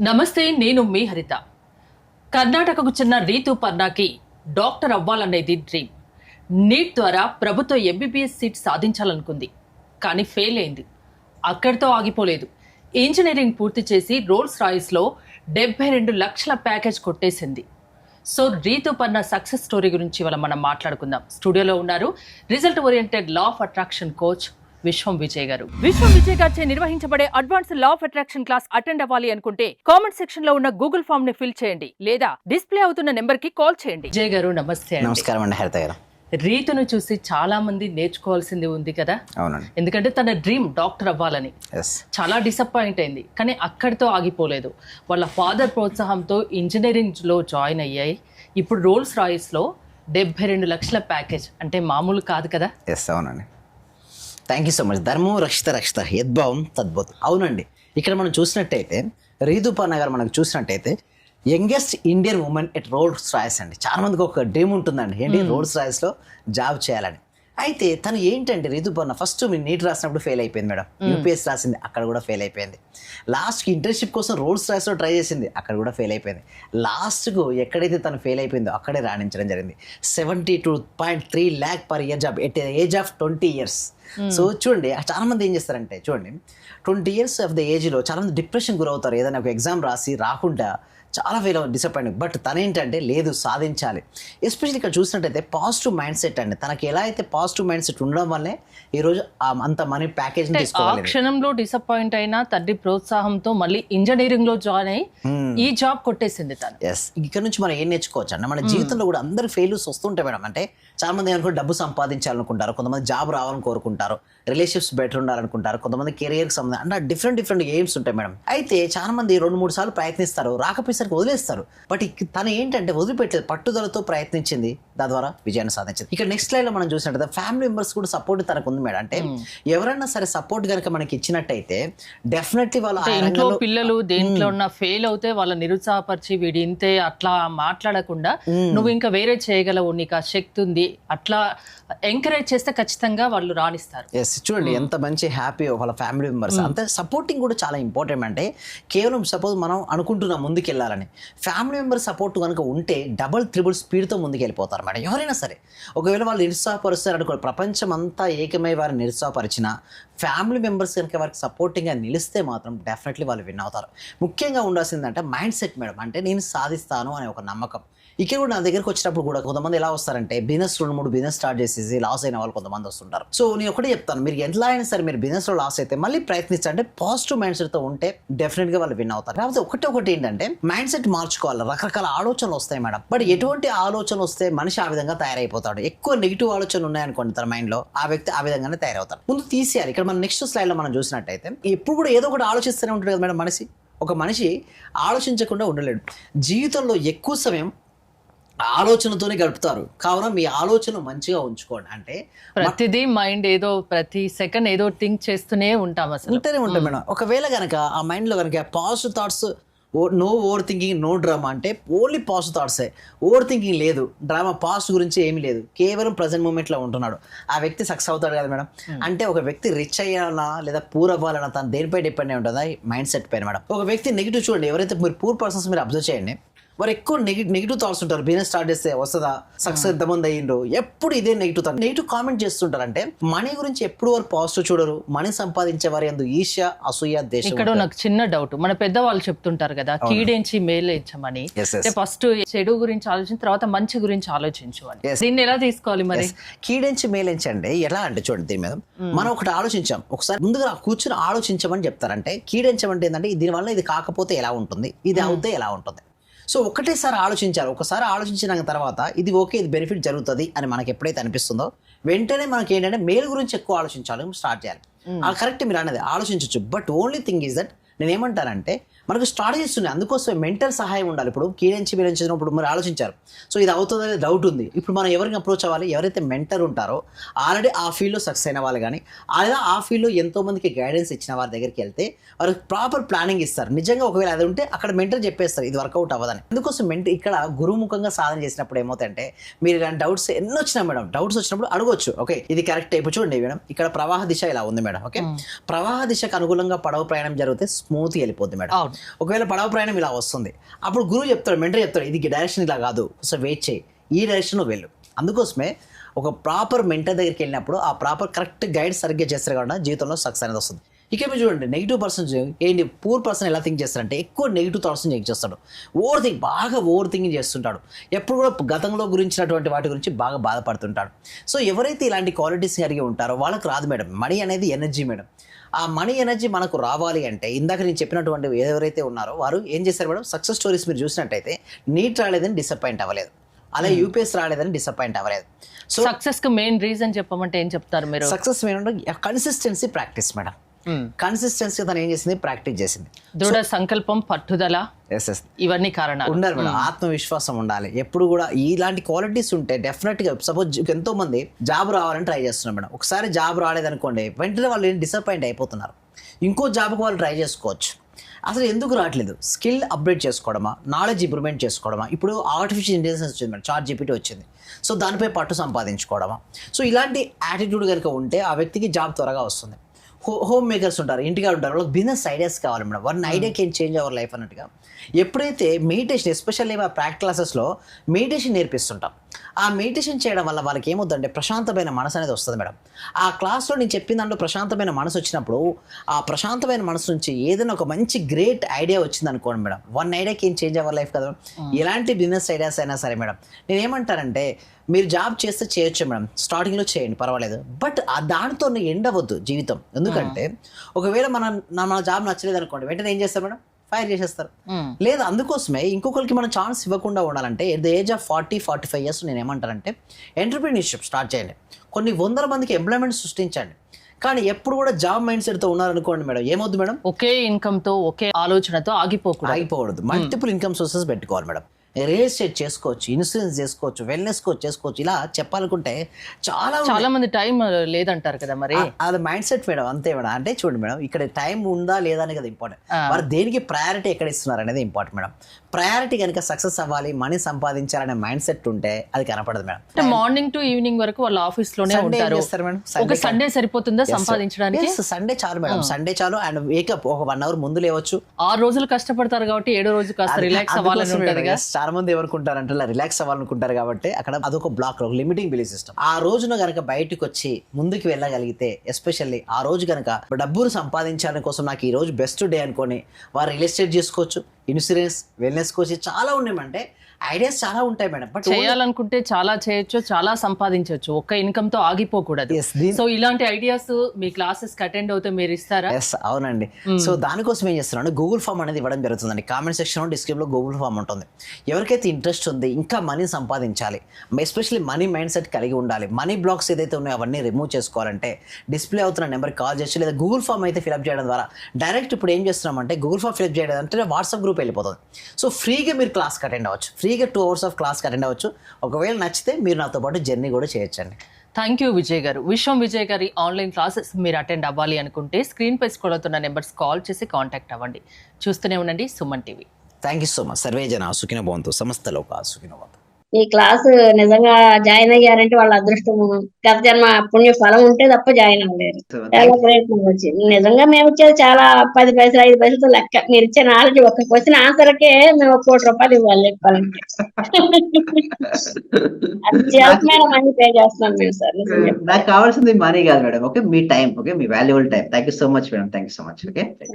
నమస్తే, నేను మీ హరిత. కర్ణాటకకు చెందిన రీతు పర్నాకి డాక్టర్ అవ్వాలనేది డ్రీమ్. నీట్ ద్వారా ప్రభుత్వ ఎంబీబీఎస్ సీట్ సాధించాలనుకుంది, కానీ ఫెయిల్ అయింది. అక్కడితో ఆగిపోలేదు. ఇంజనీరింగ్ పూర్తి చేసి రోల్స్ రాయిస్లో 72 లక్షల ప్యాకేజ్ కొట్టేసింది. సో రీతు పర్నా సక్సెస్ స్టోరీ గురించి మనం మాట్లాడుకుందాం. స్టూడియోలో ఉన్నారు result oriented law of attraction coach విశ్వం విజయ్ గారు. విశ్వం విజయ్ గారిచే నిర్వహించబడే advance law of attraction class attend అవ్వాలి అనుకుంటే కామెంట్ సెక్షన్ లో ఉన్న గూగుల్ ఫామ్ ని ఫిల్ చేయండి, లేదా డిస్ప్లే అవుతున్న నెంబర్ కి కాల్ చేయండి. విజయ్ గారు నమస్తే. నమస్కారం అండి హరిత గారు. రీతును చూసి చాలా మంది నేర్చుకోవాల్సింది ఉంది కదా. అవునండి. ఎందుకంటే తన డ్రీమ్ డాక్టర్ అవ్వాలని. చాలా డిసప్పాయింట్ అయింది, కానీ అక్కడితో ఆగిపోలేదు. వాళ్ళ ఫాదర్ ప్రోత్సాహంతో ఇంజనీరింగ్ లో జాయిన్ అయ్యాయి. ఇప్పుడు రోల్స్ రాయిస్ లో 72 లక్షల ప్యాకేజ్ అంటే మామూలు కాదు కదా. అవునండి. Thank you so much. ధర్మం రక్షిత రక్షిత యద్భావం తద్భుతం. అవునండి, ఇక్కడ మనం చూసినట్టయితే రీతు పర్నా గారు మనకు చూసినట్టయితే youngest Indian women at Rolls Royce అండి. చాలా మందికి ఒక డ్రీమ్ ఉంటుందండి, ఏంటి రోల్స్ రాయిస్లో జాబ్ చేయాలని. అయితే తను ఏంటంటే రీతు పర్నా ఫస్ట్ మీరు నీట్ రాసినప్పుడు ఫెయిల్ అయిపోయింది మేడం. యూపీఎస్ రాసింది, అక్కడ కూడా ఫెయిల్ అయిపోయింది. లాస్ట్కి ఇంటర్న్షిప్ కోసం రోల్స్ రాయిస్లో ట్రై చేసింది, అక్కడ కూడా ఫెయిల్ అయిపోయింది. లాస్ట్కు ఎక్కడైతే తను ఫెయిల్ అయిపోయిందో అక్కడే రాణించడం జరిగింది. 72.3 lakh per year job at age of 20 years. So చూడండి, చాలా మంది ఏం చేస్తారంటే చూడండి 20 years ఆఫ్ ద ఏజ్లో చాలా మంది డిప్రెషన్ గురవుతారు. ఏదైనా ఒక ఎగ్జామ్ రాసి రాకుండా చాలా డిసప్పాయింట్. బట్ తనేంటంటే లేదు, సాధించాలి. ఎస్పెషల్లీ ఇక్కడ చూసినట్టయితే పాజిటివ్ మైండ్ సెట్ అండి. తనకి ఎలా అయితే పాజిటివ్ మైండ్ సెట్ ఉండడం వల్లే ఈరోజు అంత మనీ ప్యాకేజ్ తీసుకోవాలి. క్షణంలో డిసప్పాయింట్ అయినా తండ్రి ప్రోత్సాహంతో మళ్ళీ ఇంజనీరింగ్ లో జాయిన్ అయ్యి ఈ జాబ్ కొట్టేసింది తను. ఇక్కడ నుంచి మనం ఏం నేర్చుకోవచ్చు అంటే మన జీవితంలో కూడా అందరు ఫెయిల్యూర్స్ వస్తుంటాయి మేడం. అంటే చాలా మంది అనుకుంటే డబ్బు సంపాదించాలనుకుంటారు, కొంతమంది జాబ్ రావాలని కోరుకుంటారు, రిలేషన్షిప్స్ బెటర్ ఉండాలనుకుంటారు, కొంతమంది కెరియర్కి సంబంధించి అంటే డిఫరెంట్ ఎయిమ్స్ ఉంటాయి మేడం. అయితే చాలా మంది 2-3 సార్లు ప్రయత్నిస్తారు, రాకపోయేసరికి వదిలేస్తారు. బట్ తను ఏంటంటే వదిలిపెట్టలేదు, పట్టుదలతో ప్రయత్నించింది, దాని ద్వారా విజయాన్ని సాధించింది. ఇక్కడ నెక్స్ట్ లైన్ లో మనం చూసినట్టయితే ఫ్యామిలీ మెంబర్స్ కూడా సపోర్ట్ తనకు ఉంది మేడం. అంటే ఎవరైనా సరే సపోర్ట్ కనుక మనకి ఇచ్చినట్టయితే డెఫినెట్లీ వాళ్ళు పిల్లలు దేంట్లో ఉన్న ఫెయిల్ అవుతే వాళ్ళ నిరుత్సాహపరిచి వీడి ఇంతే అట్లా మాట్లాడకుండా నువ్వు ఇంకా వేరే చేయగలవు, నీకు ఆ శక్తి ఉంది, అట్లా ఎంకరేజ్ చేస్తే ఖచ్చితంగా వాళ్ళు రాణిస్తారు. చూడండి ఎంత మంచి హ్యాపీ వాళ్ళ ఫ్యామిలీ మెంబర్స్. అంతే సపోర్టింగ్ కూడా చాలా ఇంపార్టెంట్. అంటే కేవలం సపోజ్ మనం అనుకుంటున్నాం ముందుకు వెళ్ళాలని, ఫ్యామిలీ మెంబర్ సపోర్ట్ కనుక ఉంటే డబుల్ త్రిబుల్ స్పీడ్తో ముందుకు వెళ్ళిపోతారు మేడం. ఎవరైనా సరే ఒకవేళ వాళ్ళు నిరుత్సాహపరుస్తారు అనుకో, ప్రపంచం అంతా ఏకమై వారిని నిరుత్సాహపరిచిన ఫ్యామిలీ మెంబర్స్ కనుక వారికి సపోర్టింగ్గా నిలిస్తే మాత్రం డెఫినెట్లీ వాళ్ళు విన్ అవుతారు. ముఖ్యంగా ఉండాల్సిందంటే మైండ్ సెట్ మేడం. అంటే నేను సాధిస్తాను అనే ఒక నమ్మకం. ఇక్కడ కూడా నా దగ్గరకు వచ్చినప్పుడు కూడా కొంతమంది ఎలా వస్తారంటే బిజినెస్ 2-3 బిజినెస్ స్టార్ట్ చేసేసి లాస్ అయిన వాళ్ళు కొంతమంది వస్తుంటారు. సో నేను ఒకటే చెప్తాను, మీరు ఎట్లా అయినా సరే మీరు బిజినెస్లో లాస్ అయితే మళ్ళీ ప్రయత్నించంటే పాజిటివ్ మైండ్ సెట్తో ఉంటే డెఫినెట్గా వాళ్ళు విన్ అవుతారు. కాకపోతే ఒకటి ఏంటంటే మైండ్ సెట్ మార్చుకోవాలి. రకరకాల ఆలోచనలు వస్తాయి మేడం. బట్ ఎటువంటి ఆలోచనలు వస్తే మనిషి ఆ విధంగా తయారైపోతాడు. ఎక్కువ నెగిటివ్ ఆలోచనలు ఉన్నాయనుకోండి తన మైండ్లో, ఆ వ్యక్తి ఆ విధంగానే తయారవుతాడు. ముందు తీసేయాలి. ఇక్కడ మనం నెక్స్ట్ స్లైడ్లో మనం చూసినట్టయితే ఎప్పుడు కూడా ఏదో ఒకటి ఆలోచిస్తూనే ఉంటాడు కదా మేడం మనిషి. ఒక మనిషి ఆలోచించకుండా ఉండలేడు. జీవితంలో ఎక్కువ సమయం ఆలోచనతోనే గడుపుతారు. కావున మీ ఆలోచన మంచిగా ఉంచుకోండి. అంటే ప్రతిదీ మైండ్ ఏదో ప్రతి సెకండ్ ఏదో థింక్ చేస్తూనే ఉంటాం, అసలు ఉంటూనే ఉంటాం మేడం. ఒకవేళ కనుక ఆ మైండ్లో కనుక positive thoughts, no over thinking, no drama, అంటే ఓన్లీ పాజిటివ్ థాట్సే, ఓవర్ థింకింగ్ లేదు, డ్రామా పాస్ట్ గురించి ఏమీ లేదు, కేవలం ప్రజెంట్ మూమెంట్లో ఉంటున్నాడు, ఆ వ్యక్తి సక్సెస్ అవుతాడు కదా మేడం. అంటే ఒక వ్యక్తి రిచ్ అయ్యాలన్నా లేదా పూర్ అవ్వాలన్నా తను దేనిపై డిపెండ్ అయి ఉంటుందా? మైండ్ సెట్ పైన మేడం. ఒక వ్యక్తి నెగిటివ్ చూడండి, ఎవరైతే మీరు పూర్ పర్సన్స్ మీరు అబ్జర్వ్ చేయండి, వారు ఎక్కువ నెగిటివ్ థాట్స్ ఉంటారు. బిజినెస్ స్టార్ట్ చేస్తే వస్తుందా, సక్సెస్ ఎంతమంది అయ్యిండ్రు, ఎప్పుడు ఇదే నెగిటివ్ కామెంట్ చేస్తుంటారు. అంటే మనీ గురించి ఎప్పుడు వారు పాజిటివ్ చూడరు. మనీ సంపాదించే వారి యందు ఈర్ష్య, అసూయ, ద్వేషం. ఇక్కడ నాకు చిన్న డౌట్, మన పెద్దవాళ్ళు చెప్తుంటారు కదా, కీడెంచి మేలేంచమని. ఫస్ట్ చెడు గురించి ఆలోచించిన తర్వాత మంచి గురించి ఆలోచించు అని. దీన్ని ఎలా తీసుకోవాలి మరి? కీడెంచి మేలేంచండి ఎలా అంటే చూడండి, దీని మీద మనం ఒకటి ఆలోచించాం, ఒకసారి ముందుగా కూర్చొని ఆలోచించమని చెప్తారంటే కీడెంచమంటే ఏంటంటే దీనివల్ల ఇది కాకపోతే ఎలా ఉంటుంది, ఇది అవుతే ఎలా ఉంటుంది. సో ఒకటేసారి ఆలోచించాలి. ఒకసారి ఆలోచించిన తర్వాత ఇది ఓకే, ఇది బెనిఫిట్ జరుగుతుంది అని మనకి ఎప్పుడైతే అనిపిస్తుందో వెంటనే మనకి ఏంటంటే మేలు గురించి ఎక్కువ ఆలోచించాలి, స్టార్ట్ చేయాలి. కరెక్ట్ మీరు అనేది ఆలోచించవచ్చు. But only thing is that నేను ఏమంటానంటే మనకు స్ట్రాటజీస్ ఉన్నాయి, అందుకోసం మెంటల్ సహాయం ఉండాలి. ఇప్పుడు కీడెంచి వీరించినప్పుడు మీరు ఆలోచించారు, సో ఇది అవుతుందనే డౌట్ ఉంది. ఇప్పుడు మనం ఎవరికి అప్రోచ్ అవ్వాలి? ఎవరైతే మెంటర్ ఉంటారో ఆల్రెడీ ఆ ఫీల్డ్లో సక్సెస్ అయిన వాళ్ళు కానీ, లేదా ఆ ఫీల్డ్లో ఎంతోమందికి గైడెన్స్ ఇచ్చిన వారి దగ్గరికి వెళ్తే వారు ప్రాపర్ ప్లానింగ్ ఇస్తారు. నిజంగా ఒకవేళ అది ఉంటే అక్కడ మెంటర్ చెప్పేస్తారు ఇది వర్కౌట్ అవ్వదని. అందుకోసం ఇక్కడ గురుముఖంగా సాధన చేసినప్పుడు ఏమవుతుందంటే మీరు ఇలాంటి డౌట్స్ ఎన్ని వచ్చినా మేడం, డౌట్స్ వచ్చినప్పుడు అడగొచ్చు. ఓకే ఇది కరెక్ట్ ఇప్పుడు చూడండి మేడం, ఇక్కడ ప్రవాహ దిశ ఇలా ఉంది మేడం. ఓకే ప్రవాహ దిశకు అనుగుణంగా పడవ ప్రయాణం జరిగితే స్మూత్గా వెళ్ళిపోద్ది మేడం. ఒకవేళ పడవ ప్రయాణం ఇలా వస్తుంది, అప్పుడు గురువు చెప్తాడు, మెంటర్ చెప్తాడు, ఇది డైరెక్షన్ ఇలా కాదు, సో వెయిట్ చేయి, ఈ డైరెక్షన్లో వెళ్ళు. అందుకోసమే ఒక ప్రాపర్ మెంటర్ దగ్గరికి వెళ్ళినప్పుడు ఆ ప్రాపర్ కరెక్ట్ గైడ్ సరిగ్గా చేస్తారు కాబట్టి జీవితంలో సక్సెస్ అనేది వస్తుంది. ఇక మీరు చూడండి, నెగిటివ్ పర్సన్ ఏంటి, పూర్ పర్సన్ ఎలా థింక్ చేస్తారంటే ఎక్కువ నెగిటివ్ థాట్స్ థింక్ చేస్తాడు, బాగా ఓవర్ థింకింగ్ చేస్తుంటాడు, ఎప్పుడు కూడా గతంలో గురించినటువంటి వాటి గురించి బాగా బాధపడుతుంటాడు. సో ఎవరైతే ఇలాంటి క్వాలిటీస్ కలిగి ఉంటారో వాళ్ళకి రాదు మేడం. మనీ అనేది ఎనర్జీ మేడం. ఆ మనీ ఎనర్జీ మనకు రావాలి అంటే ఇందాక నేను చెప్పినటువంటి ఎవరైతే ఉన్నారో వారు ఏం చేశారు మేడం, సక్సెస్ స్టోరీస్ మీరు చూసినట్టయితే నీట్ రాలేదని డిసప్పాయింట్ అవ్వలేదు, అలాగే యూపీఎస్ రాలేదని డిసప్పాయింట్ అవ్వలేదు. సో సక్సెస్ కి మెయిన్ రీజన్ చెప్పమంటే ఏం చెప్తారు మీరు? Success main consistency practice madam. Consistency తను ఏం చేసింది, ప్రాక్టీస్ చేసింది. దృఢ సంకల్పం, పట్టుదల, ఇవన్నీ కారణాలు ఉండాలి మేడం. ఆత్మవిశ్వాసం ఉండాలి. ఎప్పుడు కూడా ఇలాంటి క్వాలిటీస్ ఉంటే డెఫినెట్ గా, సపోజ్ ఎంతో మంది జాబ్ రావాలని ట్రై చేస్తున్నారు మేడం, ఒకసారి జాబ్ రాలేదనుకోండి వెంటనే వాళ్ళు డిసప్పాయింట్ అయిపోతున్నారు, ఇంకో జాబ్కి వాళ్ళు ట్రై చేసుకోవచ్చు. అసలు ఎందుకు రావట్లేదు, స్కిల్ అప్డేట్ చేసుకోవడమా, నాలెడ్జ్ ఇంప్రూవ్మెంట్ చేసుకోవడమా, ఇప్పుడు ఆర్టిఫిషియల్ ఇంటెలిజెన్స్ వచ్చింది మేడం, చాట్ జీపీటీ వచ్చింది, సో దానిపై పట్టు సంపాదించుకోవడమా. సో ఇలాంటి యాటిట్యూడ్ కనుక ఉంటే ఆ వ్యక్తికి జాబ్ త్వరగా వస్తుంది. హోమ్ మేకర్స్ ఉంటారు, ఇంటిగా ఉంటారు, వాళ్ళకి బిజినెస్ ఐడియాస్ కావాలి madam. One idea can change our life అన్నట్టుగా. ఎప్పుడైతే మెడిటేషన్, ఎస్పెషల్లీ మా ప్రాక్టికల్ క్లాసెస్లో మెడిటేషన్ నేర్పిస్తుంటాం, ఆ మెడిటేషన్ చేయడం వల్ల వాళ్ళకి ఏమవుతుందంటే ప్రశాంతమైన మనసు అనేది వస్తుంది మేడం. ఆ క్లాస్లో నేను చెప్పిన దాంట్లో ప్రశాంతమైన మనసు వచ్చినప్పుడు ఆ ప్రశాంతమైన మనసు నుంచి ఏదైనా ఒక మంచి గ్రేట్ ఐడియా వచ్చింది అనుకోండి madam, one idea can change our life కదా. ఎలాంటి బిజినెస్ ఐడియాస్ అయినా సరే మేడం, నేను ఏమంటానంటే మీరు జాబ్ చేస్తే చేయొచ్చు మేడం, స్టార్టింగ్లో చేయండి పర్వాలేదు, బట్ దానితో ఎండ్ అవ్వద్దు జీవితం. ఎందుకంటే ఒకవేళ మన జాబ్ నచ్చలేదు అనుకోండి, వెంటనే ఏం చేస్తారు మేడం, ఫైర్ చేసేస్తారు. లేదా అందుకోసమే ఇంకొకరికి మనం ఛాన్స్ ఇవ్వకుండా ఉండాలంటే at the age of 40-45 years నేను ఏమంటానంటే ఎంటర్‌ప్రెన్యూర్‌షిప్ స్టార్ట్ చేయండి, కొన్ని వందల మందికి ఎంప్లాయ్మెంట్ సృష్టించండి. కానీ ఎప్పుడు కూడా జాబ్ మైండ్ సెట్తో ఉన్నారనుకోండి మేడం, ఏమవుతుంది మేడం, ఒకే ఇన్కమ్తో ఒకే ఆలోచనతో ఆగిపోకూడదు. మల్టిపుల్ ఇన్కమ్ సోర్సెస్ పెట్టుకోవాలి మేడం. రియల్ ఎస్టేట్ చేసుకోవచ్చు, ఇన్సూరెన్స్ చేసుకోవచ్చు, వెల్నెస్ కోచ్ చేసుకోవచ్చు. ఇలా చెప్పాలనుకుంటే చాలా మంది టైం లేదంటారు కదా, మరి అది మైండ్ సెట్ మేడం. అంతే మేడం. అంటే చూడండి మేడం, ఇక్కడ టైం ఉందా లేదా అనేది కదా ఇంపార్టెంట్, మరి దేనికి ప్రయారిటీ ఎక్కడ ఇస్తున్నారు అనేది ఇంపార్టెంట్ మేడం. ప్రయారిటీ కనుక సక్సెస్ అవ్వాలి, మనీ సంపాదించాలనే మైండ్ సెట్ ఉంటే అది కనపడదు మేడం. అంటే మార్నింగ్ టు ఈవినింగ్ వరకు వాళ్ళు ఆఫీస్ లోనే ఉంటారు మేడం. ఒక సండే సరిపోతుందా సంపాదించడానికి? సండే చాలు మేడం, సండే చాలు. అండ్ వేకప్ ఒక 1 hour ముందు లేవచ్చు. 6 రోజులు కష్టపడతారు కాబట్టి 7వ రోజు కాస్త రిలాక్స్ అవ్వాలని ఉంటుంది. చాలా మంది ఏమనుకుంటారంటే రిలాక్స్ అవ్వాలనుకుంటారు కాబట్టి అక్కడ అదొక బ్లాక్, ఒక లిమిటింగ్ బిలీఫ్ సిస్టమ్. ఆ రోజున కనుక బయటకు వచ్చి ముందుకు వెళ్ళగలిగితే, ఎస్పెషల్లీ ఆ రోజు కనుక డబ్బులు సంపాదించడం కోసం నాకు ఈ రోజు బెస్ట్ డే అనుకొని వారు రియల్ ఎస్టేట్ చేసుకోవచ్చు, ఇన్సూరెన్స్, వెల్నెస్ కోచ్ చాలా ఉన్నాయంటే ఐడియాస్ చాలా ఉంటాయి మేడం. బట్ చేయాలనుకుంటే చాలా చేయొచ్చు, చాలా సంపాదించవచ్చు, ఒక్క ఇన్కమ్ తో ఆగిపోకూడదు. సో ఇలాంటి ఐడియాస్ మీ క్లాసెస్ కి అటెండ్ అవుతే మీరు ఇస్తారా? ఎస్, అవునండి. సో దానికోసం ఏం చేస్తున్నాను, గూగుల్ ఫామ్ అనేది ఇవ్వడం జరుగుతుందండి. కామెంట్ సెక్షన్ డిస్క్రిప్షన్లో గూగుల్ ఫామ్ ఉంటుంది. ఎవరికైతే ఇంట్రెస్ట్ ఉంది, ఇంకా మనీ సంపాదించాలి, ఎస్పెషల్లీ మనీ మైండ్ సెట్ కలిగి ఉండాలి, మనీ బ్లాక్స్ ఏదైతే ఉన్నాయో అవన్నీ రిమూవ్ చేసుకోవాలంటే డిస్ప్లే అవుతున్న నెంబర్కి కాల్ చేయొచ్చు, లేదా గూగుల్ ఫామ్ అయితే ఫిల్అప్ చేయడం ద్వారా డైరెక్ట్ ఇప్పుడు ఏం చేస్తున్నామంటే గూగుల్ ఫామ్ ఫిల్అప్ చేయడం అంటే వాట్సాప్ గ్రూప్ వెళ్ళిపోతుంది. సో ఫ్రీగా మీరు క్లాస్కి అటెండ్ అవ్వచ్చు, ఫ్రీగా 2 hours ఆఫ్ క్లాస్కి అటెండ్ అవ్వచ్చు. ఒకవేళ నచ్చితే మీరు నాతో పాటు జర్నీ కూడా చేయొచ్చండి. థ్యాంక్ యూ విజయ్ గారు. విశ్వం విజయ్ గారి ఆన్లైన్ క్లాసెస్ మీరు అటెండ్ అవ్వాలి అనుకుంటే స్క్రీన్ పై స్క్రోల్ అవుతున్న నెంబర్స్ కాల్ చేసి కాంటాక్ట్ అవ్వండి. చూస్తూనే ఉండండి Suman TV. Thank you so much. Survey జన సుఖినో భవంతు, సమస్త లోకా సుఖినో భవంతు. ఈ క్లాస్ నిజంగా జాయిన్ అయ్యారంటే వాళ్ళ అదృష్టం, గత జన్మ పుణ్య ఫలం ఉంటే తప్ప జాయిన్ అవ్వలేరు. చాలా ప్రయత్నం వచ్చింది. నిజంగా మేము ఇచ్చేది చాలా 10 పైసలు 5 పైసలతో లెక్క. మీరు ఇచ్చే నాలెడ్జ్ ఒక క్వశ్చన్ ఆన్సర్కే మేము 1 కోటి రూపాయలు ఇవ్వాలి చెప్పాలంటే. అత్యల్పమైన మనీ పే చేస్తున్నాం మేము సార్. నాకు కావాల్సింది మనీ కాదు madam, okay, me time, okay, me valuable time. Thank you so much madam, thank you so much. Okay.